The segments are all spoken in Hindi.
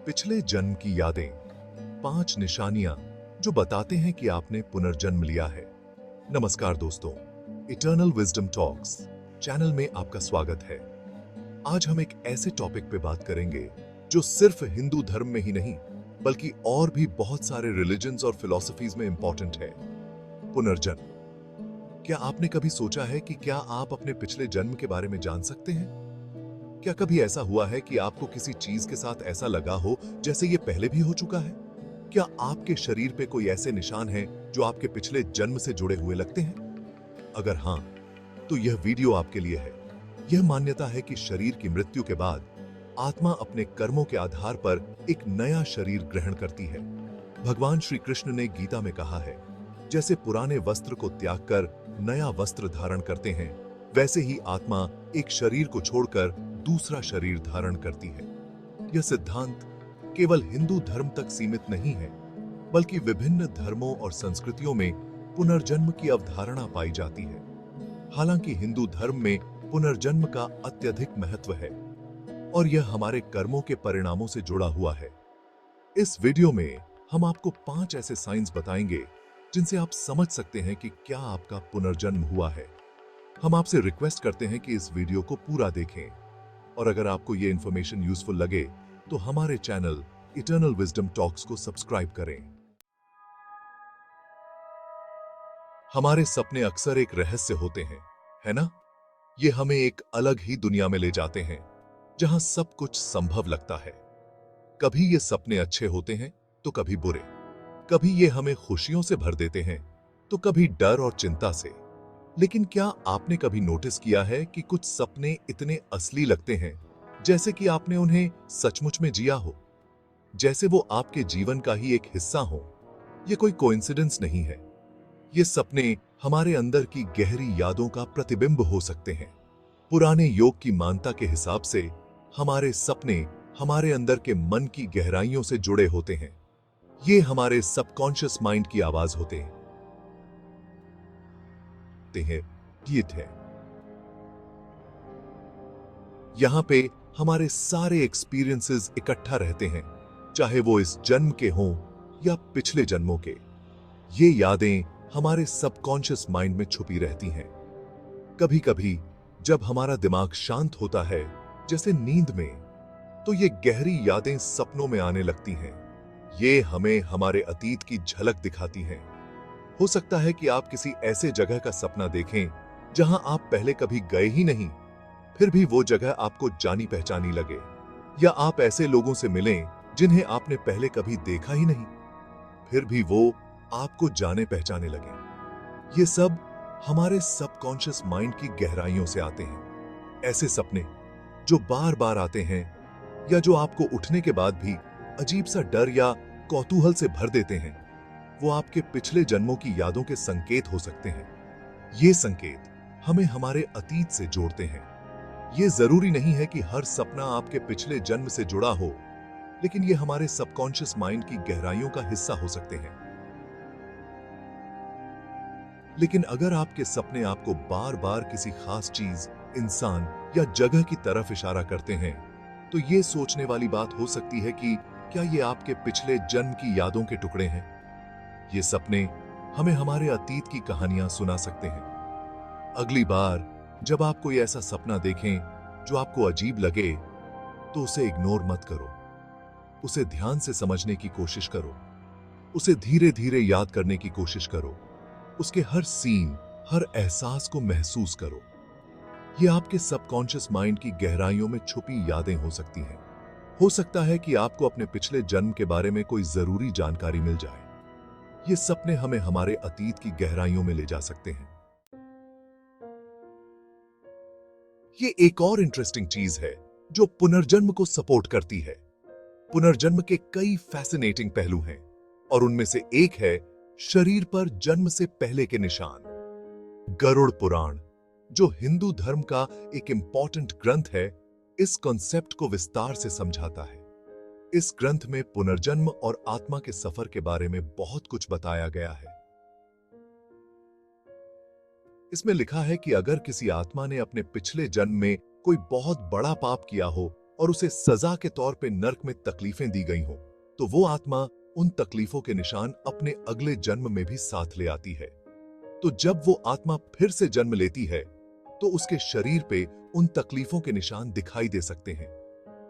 पिछले जन्म की यादें, 5 निशानियां जो बताते हैं कि आपने पुनर्जन्म लिया है। नमस्कार दोस्तों, इटर्नल विजडम टॉक्स चैनल में आपका स्वागत है। आज हम एक ऐसे टॉपिक पे बात करेंगे जो सिर्फ हिंदू धर्म में ही नहीं बल्कि और भी बहुत सारे रिलीजन्स और फिलॉसफीज में इंपॉर्टेंट है। पुनर्जन्म। क्या आपने कभी सोचा है कि क्या आप अपने पिछले जन्म के बारे में जान सकते हैं? क्या कभी ऐसा हुआ है कि आपको किसी चीज के साथ ऐसा लगा हो जैसे ये पहले भी हो चुका है? क्या आपके शरीर पे कोई ऐसे निशान हैं जो आपके पिछले जन्म से जुड़े हुए लगते हैं? अगर हां, तो यह वीडियो आपके लिए है। यह मान्यता है कि शरीर की मृत्यु के बाद आत्मा अपने कर्मों के आधार पर एक नया शरीर ग्रहण करती है। भगवान श्री कृष्ण ने गीता में कहा है, जैसे पुराने वस्त्र को त्याग कर नया वस्त्र धारण करते हैं, वैसे ही आत्मा एक शरीर को छोड़कर दूसरा शरीर धारण करती है। यह सिद्धांत केवल हिंदू धर्म तक सीमित नहीं है, बल्कि विभिन्न धर्मों और संस्कृतियों में पुनर्जन्म की अवधारणा पाई जाती है। हालांकि हिंदू धर्म में पुनर्जन्म का अत्यधिक महत्व है और यह हमारे कर्मों के परिणामों से जुड़ा हुआ है। इस वीडियो में हम आपको 5 ऐसे साइंस बताएंगे जिनसे आप समझ सकते हैं कि क्या आपका पुनर्जन्म हुआ है। हम आपसे रिक्वेस्ट करते हैं कि इस वीडियो को पूरा देखें और अगर आपको यह इंफॉर्मेशन यूजफुल लगे तो हमारे चैनल इटर्नल विजडम टॉक्स को सब्सक्राइब करें। हमारे सपने अक्सर एक रहस्य होते हैं, है ना? ये हमें एक अलग ही दुनिया में ले जाते हैं जहां सब कुछ संभव लगता है। कभी ये सपने अच्छे होते हैं तो कभी बुरे। कभी ये हमें खुशियों से भर देते हैं तो कभी डर और चिंता से। लेकिन क्या आपने कभी नोटिस किया है कि कुछ सपने इतने असली लगते हैं जैसे कि आपने उन्हें सचमुच में जिया हो, जैसे वो आपके जीवन का ही एक हिस्सा हो? ये कोई कोइंसिडेंस नहीं है। ये सपने हमारे अंदर की गहरी यादों का प्रतिबिंब हो सकते हैं। पुराने योग की मान्यता के हिसाब से हमारे सपने हमारे अंदर के मन की गहराइयों से जुड़े होते हैं। ये हमारे सबकॉन्शियस माइंड की आवाज होते हैं। गीत है। यहां पे हमारे सारे एक्सपीरियंसेस इकट्ठा रहते हैं, चाहे वो इस जन्म के हों या पिछले जन्मों के। ये यादें हमारे सबकॉन्शियस माइंड में छुपी रहती हैं। कभी कभी जब हमारा दिमाग शांत होता है, जैसे नींद में, तो ये गहरी यादें सपनों में आने लगती हैं। ये हमें हमारे अतीत की झलक दिखाती हैं। हो सकता है कि आप किसी ऐसे जगह का सपना देखें जहां आप पहले कभी गए ही नहीं, फिर भी वो जगह आपको जानी पहचानी लगे, या आप ऐसे लोगों से मिलें जिन्हें आपने पहले कभी देखा ही नहीं, फिर भी वो आपको जाने पहचाने लगे। ये सब हमारे सबकॉन्शियस माइंड की गहराइयों से आते हैं। ऐसे सपने जो बार बार आते हैं या जो आपको उठने के बाद भी अजीब सा डर या कौतूहल से भर देते हैं, वो आपके पिछले जन्मों की यादों के संकेत हो सकते हैं। ये संकेत हमें हमारे अतीत से जोड़ते हैं। ये जरूरी नहीं है कि हर सपना आपके पिछले जन्म से जुड़ा हो, लेकिन ये हमारे सबकॉन्शियस माइंड की गहराइयों का हिस्सा हो सकते हैं। लेकिन अगर आपके सपने आपको बार बार किसी खास चीज, इंसान या जगह की तरफ इशारा करते हैं, तो ये सोचने वाली बात हो सकती है कि क्या ये आपके पिछले जन्म की यादों के टुकड़े हैं। ये सपने हमें हमारे अतीत की कहानियां सुना सकते हैं। अगली बार जब आप कोई ऐसा सपना देखें जो आपको अजीब लगे, तो उसे इग्नोर मत करो। उसे ध्यान से समझने की कोशिश करो। उसे धीरे धीरे याद करने की कोशिश करो। उसके हर सीन, हर एहसास को महसूस करो। ये आपके सबकॉन्शियस माइंड की गहराइयों में छुपी यादें हो सकती हैं। हो सकता है कि आपको अपने पिछले जन्म के बारे में कोई जरूरी जानकारी मिल जाए। ये सपने हमें हमारे अतीत की गहराइयों में ले जा सकते हैं। ये एक और इंटरेस्टिंग चीज है जो पुनर्जन्म को सपोर्ट करती है। पुनर्जन्म के कई फैसिनेटिंग पहलू हैं और उनमें से एक है शरीर पर जन्म से पहले के निशान। गरुड़ पुराण, जो हिंदू धर्म का एक इंपॉर्टेंट ग्रंथ है, इस कॉन्सेप्ट को विस्तार से समझाता है। इस ग्रंथ में पुनर्जन्म और आत्मा के सफर के बारे में बहुत कुछ बताया गया है। इसमें लिखा है कि अगर किसी आत्मा ने अपने पिछले जन्म में कोई बहुत बड़ा पाप किया हो और उसे सजा के तौर पे नर्क में तकलीफें दी गई हों, तो वो आत्मा उन तकलीफों के निशान अपने अगले जन्म में भी साथ ले आती है। तो जब वो आत्मा फिर से जन्म लेती है, तो उसके शरीर पे उन तकलीफों के निशान दिखाई दे सकते हैं।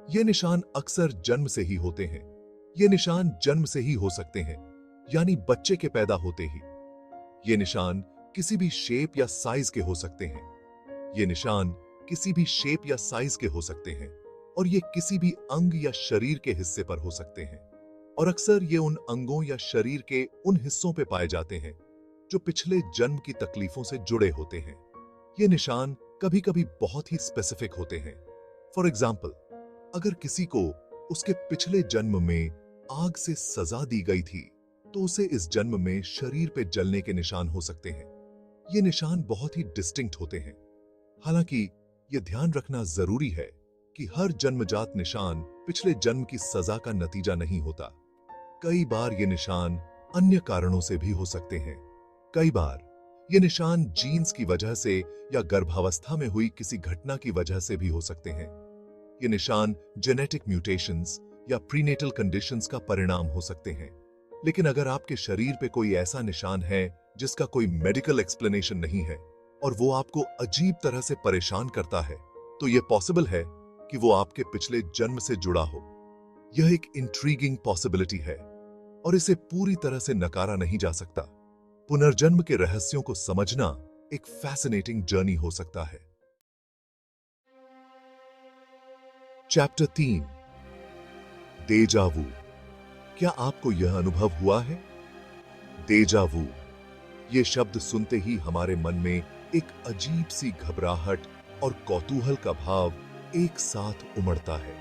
ये निशान अक्सर जन्म से ही होते हैं। ये निशान जन्म से ही हो सकते हैं, यानी बच्चे के पैदा होते ही। ये निशान किसी भी शेप या साइज के हो सकते हैं। ये निशान किसी भी शेप या साइज के हो सकते हैं और ये किसी भी अंग या शरीर के हिस्से पर हो सकते हैं। और अक्सर ये उन अंगों या शरीर के उन हिस्सों पे पाए जाते हैं जो पिछले जन्म की तकलीफों से जुड़े होते हैं। ये निशान कभी कभी बहुत ही स्पेसिफिक होते हैं। फॉर एग्जाम्पल, अगर किसी को उसके पिछले जन्म में आग से सजा दी गई थी, तो उसे इस जन्म में शरीर पे जलने के निशान हो सकते हैं। ये निशान बहुत ही डिस्टिंक्ट होते हैं। हालांकि ये ध्यान रखना जरूरी है कि हर जन्मजात निशान पिछले जन्म की सजा का नतीजा नहीं होता। कई बार ये निशान अन्य कारणों से भी हो सकते हैं। कई बार ये निशान जीन्स की वजह से या गर्भावस्था में हुई किसी घटना की वजह से भी हो सकते हैं। ये निशान जेनेटिक म्यूटेशंस या प्रीनेटल कंडीशंस का परिणाम हो सकते हैं। लेकिन अगर आपके शरीर पे कोई ऐसा निशान है जिसका कोई मेडिकल एक्सप्लेनेशन नहीं है और वो आपको अजीब तरह से परेशान करता है, तो ये पॉसिबल है कि वो आपके पिछले जन्म से जुड़ा हो। यह एक इंट्रीगिंग पॉसिबिलिटी है और इसे पूरी तरह से नकारा नहीं जा सकता। पुनर्जन्म के रहस्यों को समझना एक फैसिनेटिंग जर्नी हो सकता है। चैप्टर 3, डेजा वू। क्या आपको यह अनुभव हुआ है? डेजा वू, ये शब्द सुनते ही हमारे मन में एक अजीब सी घबराहट और कौतूहल का भाव एक साथ उमड़ता है।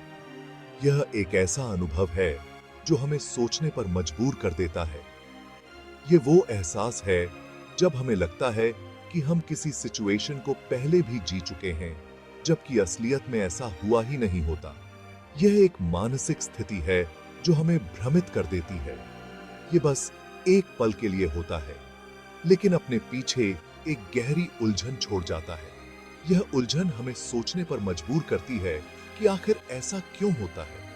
यह एक ऐसा अनुभव है जो हमें सोचने पर मजबूर कर देता है। ये वो एहसास है जब हमें लगता है कि हम किसी सिचुएशन को पहले भी जी चुके हैं, जबकि असलियत में ऐसा हुआ ही नहीं होता। यह एक मानसिक स्थिति है जो हमें भ्रमित कर देती है। ये बस एक पल के लिए होता है, लेकिन अपने पीछे एक गहरी उलझन छोड़ जाता है। यह उलझन हमें सोचने पर मजबूर करती है कि आखिर ऐसा क्यों होता है।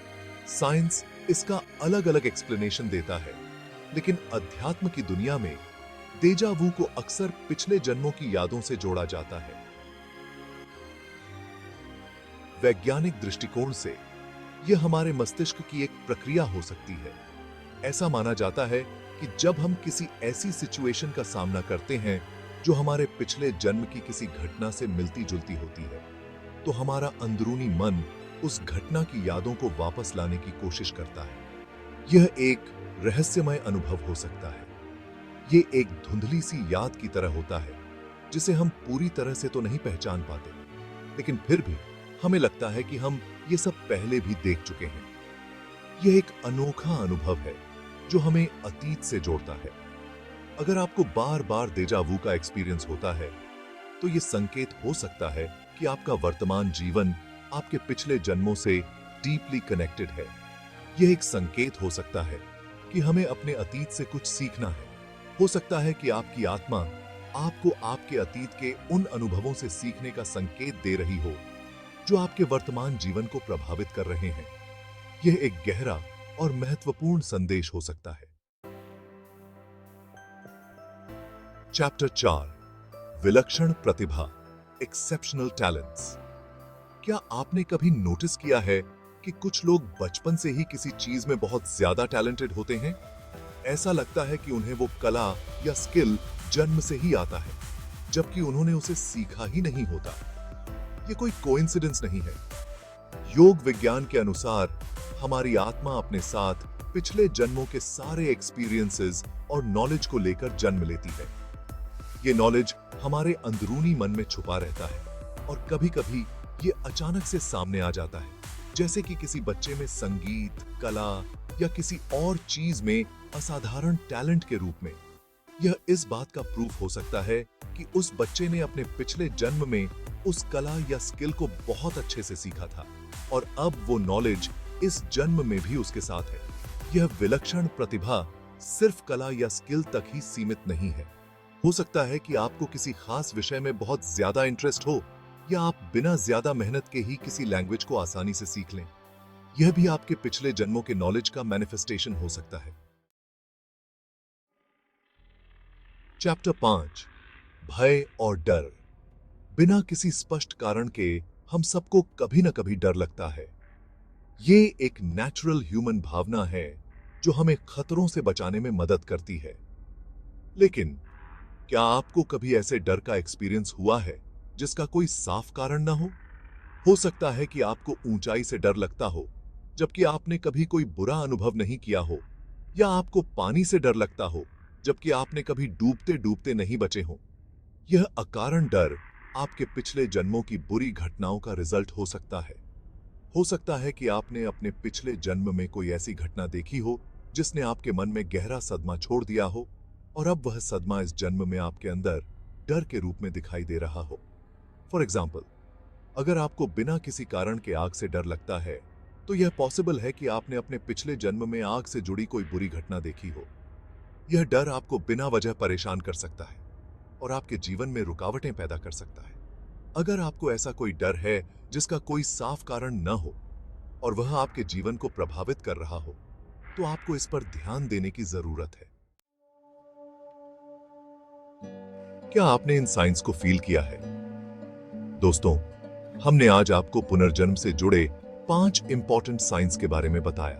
साइंस इसका अलग अलग एक्सप्लेनेशन देता है, लेकिन अध्यात्म की दुनिया में डेजा वू को अक्सर पिछले जन्मों की यादों से जोड़ा जाता है। वैज्ञानिक दृष्टिकोण से यह हमारे मस्तिष्क की एक प्रक्रिया हो सकती है। ऐसा माना जाता है कि जब हम किसी ऐसी सिचुएशन का सामना करते हैं जो हमारे पिछले जन्म की किसी घटना से मिलती जुलती होती है, तो हमारा अंदरूनी मन उस घटना की यादों को वापस लाने की कोशिश करता है। यह एक रहस्यमय अनुभव हो सकता है। ये एक धुंधली सी याद की तरह होता है जिसे हम पूरी तरह से तो नहीं पहचान पाते, लेकिन फिर भी हमें लगता है कि हम ये सब पहले भी देख चुके हैं। यह एक अनोखा अनुभव है जो हमें अतीत से जोड़ता है। अगर आपको बार बार डेजा वू का एक्सपीरियंस होता है, तो ये संकेत हो सकता है कि आपका वर्तमान जीवन आपके पिछले जन्मों से डीपली कनेक्टेड है। यह एक संकेत हो सकता है कि हमें अपने अतीत से कुछ सीखना है। हो सकता है कि आपकी आत्मा आपको आपके अतीत के उन अनुभवों से सीखने का संकेत दे रही हो जो आपके वर्तमान जीवन को प्रभावित कर रहे हैं। यह एक गहरा और महत्वपूर्ण संदेश हो सकता है। चैप्टर 4, विलक्षण प्रतिभा, एक्सेप्शनल टैलेंट्स। क्या आपने कभी नोटिस किया है कि कुछ लोग बचपन से ही किसी चीज में बहुत ज्यादा टैलेंटेड होते हैं? ऐसा लगता है कि उन्हें वो कला या स्किल जन्म से ही आता है, जबकि उन्होंने उसे सीखा ही नहीं होता। ये कोई कोइंसिडेंस नहीं है। योग विज्ञान के अनुसार हमारी आत्मा अपने साथ पिछले जन्मों के सारे एक्सपीरियंसेस और नॉलेज को लेकर जन्म लेती है। ये नॉलेज हमारे अंदरूनी मन में छुपा रहता है और कभी-कभी ये अचानक से सामने आ जाता है, जैसे कि किसी बच्चे में संगीत, कला या किसी और चीज में असाधारण टैलेंट के रूप में। यह इस बात का प्रूफ हो सकता है कि उस बच्चे ने अपने पिछले जन्म में उस कला या स्किल को बहुत अच्छे से सीखा था और अब वो नॉलेज इस जन्म में भी उसके साथ है। यह विलक्षण प्रतिभा सिर्फ कला या स्किल तक ही सीमित नहीं है। हो सकता है कि आपको किसी खास विषय में बहुत ज्यादा इंटरेस्ट हो, या आप बिना ज्यादा मेहनत के ही किसी लैंग्वेज को आसानी से सीख लें। यह भी आपके पिछले जन्मों के नॉलेज का मैनिफेस्टेशन हो सकता है। चैप्टर 5, भय और डर। बिना किसी स्पष्ट कारण के हम सबको कभी ना कभी डर लगता है। ये एक नेचुरल ह्यूमन भावना है जो हमें खतरों से बचाने में मदद करती है। लेकिन क्या आपको कभी ऐसे डर का एक्सपीरियंस हुआ है जिसका कोई साफ कारण ना हो? हो सकता है कि आपको ऊंचाई से डर लगता हो, जबकि आपने कभी कोई बुरा अनुभव नहीं किया हो, या आपको पानी से डर लगता हो, जबकि आपने कभी डूबते डूबते नहीं बचे हो। यह अकारण डर आपके पिछले जन्मों की बुरी घटनाओं का रिजल्ट हो सकता है। हो सकता है कि आपने अपने पिछले जन्म में कोई ऐसी घटना देखी हो जिसने आपके मन में गहरा सदमा छोड़ दिया हो, और अब वह सदमा इस जन्म में आपके अंदर डर के रूप में दिखाई दे रहा हो। फॉर एग्जाम्पल, अगर आपको बिना किसी कारण के आग से डर लगता है, तो यह पॉसिबल है कि आपने अपने पिछले जन्म में आग से जुड़ी कोई बुरी घटना देखी हो। यह डर आपको बिना वजह परेशान कर सकता है और आपके जीवन में रुकावटें पैदा कर सकता है। अगर आपको ऐसा कोई डर है जिसका कोई साफ कारण न हो और वह आपके जीवन को प्रभावित कर रहा हो, तो आपको इस पर ध्यान देने की जरूरत है। क्या आपने इन साइंस को फील किया है? दोस्तों, हमने आज आपको पुनर्जन्म से जुड़े 5 इंपॉर्टेंट साइंस के बारे में बताया।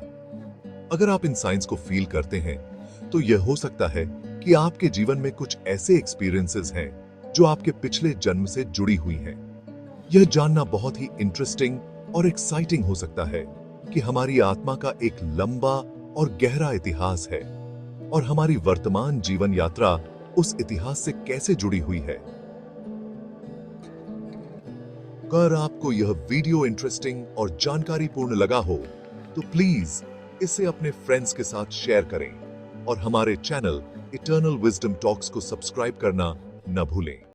अगर आप इन साइंस को फील करते हैं, तो यह हो सकता है कि आपके जीवन में कुछ ऐसे एक्सपीरियंसेस हैं जो आपके पिछले जन्म से जुड़ी हुई हैं। यह जानना बहुत ही इंटरेस्टिंग और एक्साइटिंग हो सकता है कि हमारी आत्मा का एक लंबा और गहरा इतिहास है और हमारी वर्तमान जीवन यात्रा उस इतिहास से कैसे जुड़ी हुई है। अगर आपको यह वीडियो इंटरेस्टिंग और जानकारीपूर्ण लगा हो, तो प्लीज इसे अपने फ्रेंड्स के साथ शेयर करें और हमारे चैनल इटर्नल विजडम टॉक्स को सब्सक्राइब करना न भूलें।